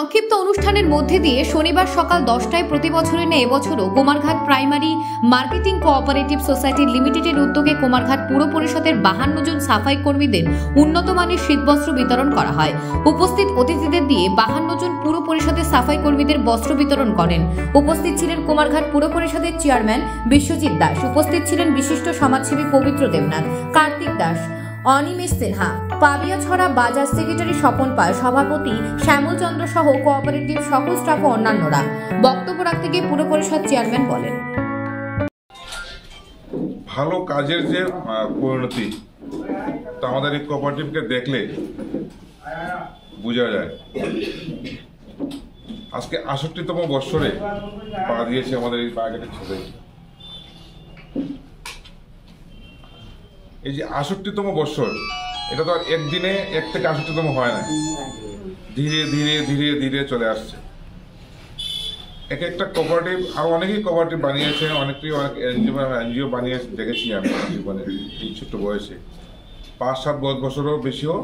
সংক্ষিপ্ত অনুষ্ঠানের মধ্যে দিয়ে শনিবার সকাল 10টায় প্রতি বছরের ন্যায় এবছরও Kumarghat primary marketing cooperative society লিমিটেডের উদ্যোগে কুমারঘাট পুর পরিষদের 52 জন সাফাই কর্মীদের উন্নত মানের শীতবস্ত্র বিতরণ করা হয়। উপস্থিত অতিথিদের দিয়ে 52 জন পুর পরিষদের সাফাই কর্মীদের বস্ত্র বিতরণ করেন। উপস্থিত ছিলেন কুমারঘাট পুর পরিষদের চেয়ারম্যান বিশ্বজিৎ দাস, উপস্থিত ছিলেন বিশিষ্ট সমাজসেবী পবিত্র দেবনাথ, কার্তিক দাস, অনিমেষ সিনহা, পাবিয়াছড়া বাজার সেক্রেটারি স্বপন পাল, সভাপতি শ্যামল চন্দ্র সহ কোঅপারেটিভ সকল স্টাফ ও অন্যান্যরা। বক্তব্য রাখতে গিয়ে পুর পরিষদ চেয়ারম্যান বলেন, ভালো কাজের যে পরিণতি তা আমাদের এই কোঅপারেটিভকে দেখলে বোঝা যায়। আজকে ৬৮তম বৎসরে পা দিয়েছে আমাদের এই মার্কেটিং সোসাইটি। এই যে ৬৮তম বৎসর, এটা তো আর একদিনে ১ থেকে ৬৮তম হয় না, ধীরে ধীরে ধীরে ধীরে চলে আসছে। এক একটা কোঅপারেটিভ, আর অনেকেই কোঅপারেটিভ বানিয়েছে, অনেকেই অনেক এনজিও বানিয়ে দেখেছি আমি জীবনে এই ছোট্ট বয়সে। ৫-৭ বছরও বেশিও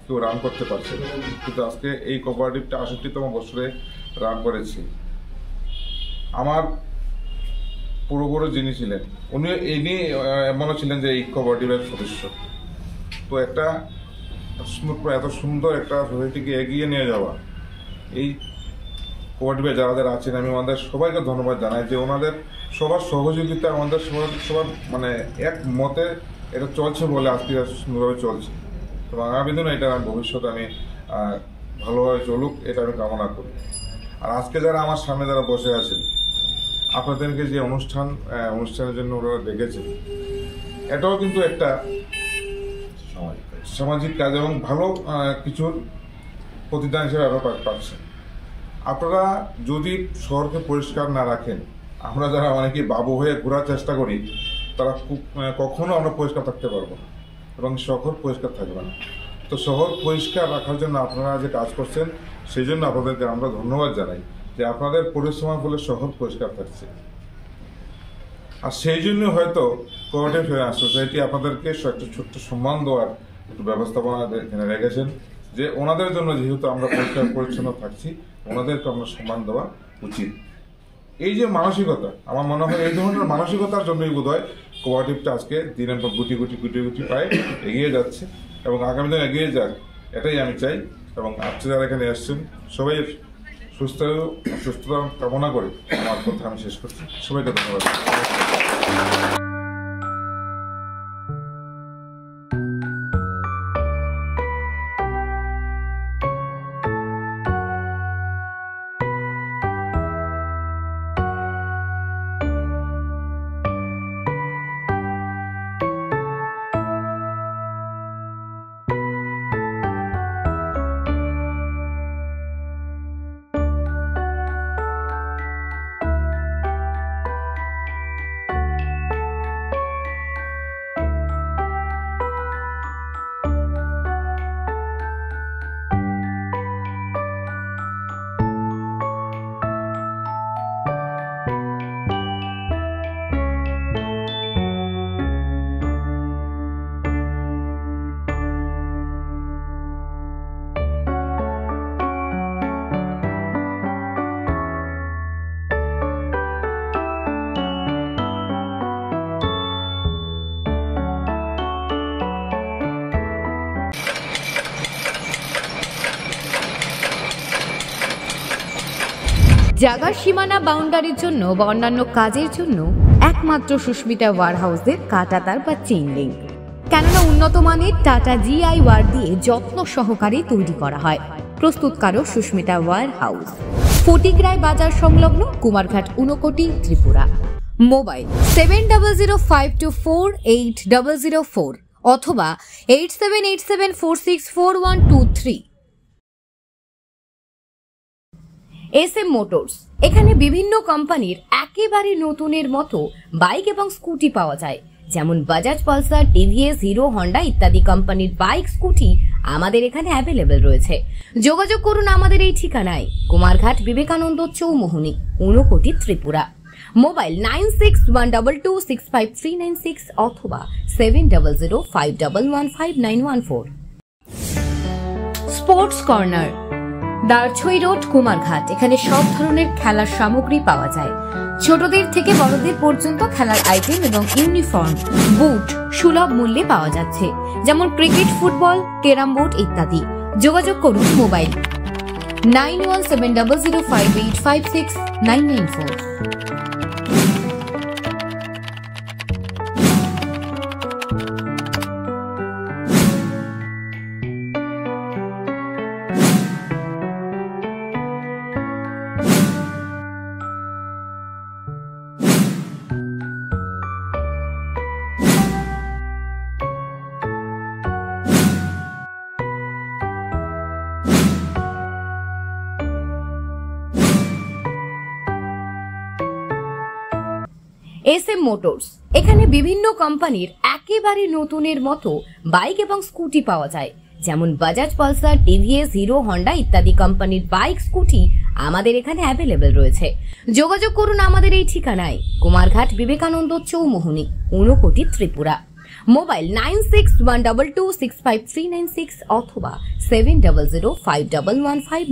কেউ রান করতে পারছে, কিন্তু আজকে এই কোঅপারেটিভটা ৬৮তম বছরে রান করেছে। আমার পুরোপুরো যিনি ছিলেন, উনি এই নিয়ে এমনও ছিলেন যে এই কোঅপারেটিভের সদস্য। তো একটা এত সুন্দর একটা সোসাইটিকে এগিয়ে নিয়ে যাওয়া, এই কোঅপারেটিভে যারা আছেন আমি ওনাদের সবাইকে ধন্যবাদ জানাই যে ওনাদের সবার সহযোগিতা, আমাদের সবার মানে এক মতে এটা চলছে বলে আজকে সুন্দরভাবে চলছে। তো আগামী দিনে এটা ভবিষ্যতে আমি ভালোভাবে চলুক, এটা আমি কামনা করি। আর আজকে যারা আমার সামনে যারা বসে আছেন, আপনাদেরকে যে অনুষ্ঠানের জন্য ওরা ডেকেছেন, এটাও কিন্তু একটা সামাজিক কাজ এবং ভালো কিছুর প্রতিদান হিসেবে আপনারা পাচ্ছেন। আপনারা যদি শহরকে পরিষ্কার না রাখেন, আমরা যারা অনেকেই বাবু হয়ে ঘোরার চেষ্টা করি, তারা কখনো আমরা পরিষ্কার থাকতে পারবো না এবং শহর পরিষ্কার থাকবে না। তো শহর পরিষ্কার রাখার জন্য আপনারা যে কাজ করছেন, সেই জন্য আপনাদেরকে আমরা ধন্যবাদ জানাই যে আপনাদের পরিশ্রমের ফলে শহর পরিষ্কার থাকছে। আর সেই জন্য হয়তো কোঅপারেটিভ সোসাইটি আপনাদেরকে একটা ছোট্ট সম্মান দেওয়ার একটু ব্যবস্থাপনা এখানে রেখেছেন, যে ওনাদের জন্য যেহেতু আমরা পরিষ্কার পরিচ্ছন্ন থাকছি, ওনাদেরকে আমরা সম্মান দেওয়া উচিত। এই যে মানসিকতা, আমার মনে হয় এই ধরনের মানসিকতার জন্যই বোধ হয় কোঅপারেটিভটা আজকে দিনের পর গুটি গুটি পায়ে এগিয়ে যাচ্ছে এবং আগামী দিনে এগিয়ে যাক, এটাই আমি চাই। এবং আজকে যারা এখানে এসছেন সবাই সুস্থতা কামনা করে আমার কথা আমি শেষ করছি। সবাইকে ধন্যবাদ। জায়গার সীমানা বাউন্ডারির জন্য বা অন্যান্য কাজের জন্য একমাত্র সুস্মিতা ওয়্যার হাউসের কাঁটাতার বা চেইন লিঙ্ক। কেননা উন্নত মানের টাটা জিআই ওয়্যার দিয়ে যত্ন সহকারে তৈরি করা হয়। প্রস্তুতকারক সুস্মিতা ওয়্যার হাউস, ফটিকরায় বাজার সংলগ্ন, কুমারঘাট, ঊনকোটি, ত্রিপুরা। মোবাইল 7002524804 অথবা 8787464123। SM মোটরস, এখানে বিভিন্ন কোম্পানির একেবারে নতুনের মতো বাইক এবং স্কুটি পাওয়া যায়, যেমন Bajaj Pulsar, TVS, hero, Honda ইত্যাদি কোম্পানির বাইক স্কুটি আমাদের এখানে অ্যাভেলেবেল রয়েছে। যোগাযোগ করুন আমাদের এই ঠিকানায়, কুমারঘাট বিবেকানন্দ চৌমুহনী, ঊনকোটি, ত্রিপুরা। মোবাইল 9612265396 অথবা 7005115914। Sports corner, Darchhai road, Kumarghat. এখানে সব ধরনের খেলার সামগ্রী পাওয়া যায়। ছোটদের থেকে বড়দের পর্যন্ত খেলার আইটেম এবং ইউনিফর্ম, বুট সুলভ মূল্যে পাওয়া যাচ্ছে, যেমন ক্রিকেট, ফুটবল, ক্যারাম বোর্ড ইত্যাদি। যোগাযোগ করুন মোবাইল 917005856994। SM motors. এখানে বিভিন্ন কোম্পানির একেবারে নতুনের মতো বাইক এবং স্কুটি পাওয়া যায়, যেমন Bajaj Pulsar, TVS, hero, Honda ইত্যাদি কোম্পানির বাইক, স্কুটি আমাদের এখানে অ্যাভেলেবেল রয়েছে। যোগাযোগ করুন আমাদের এই ঠিকানায়, কুমারঘাট, বিবেকানন্দ চৌমুহনী, ঊনকোটি, ত্রিপুরা। মোবাইল 9612265396 অথবা 70051115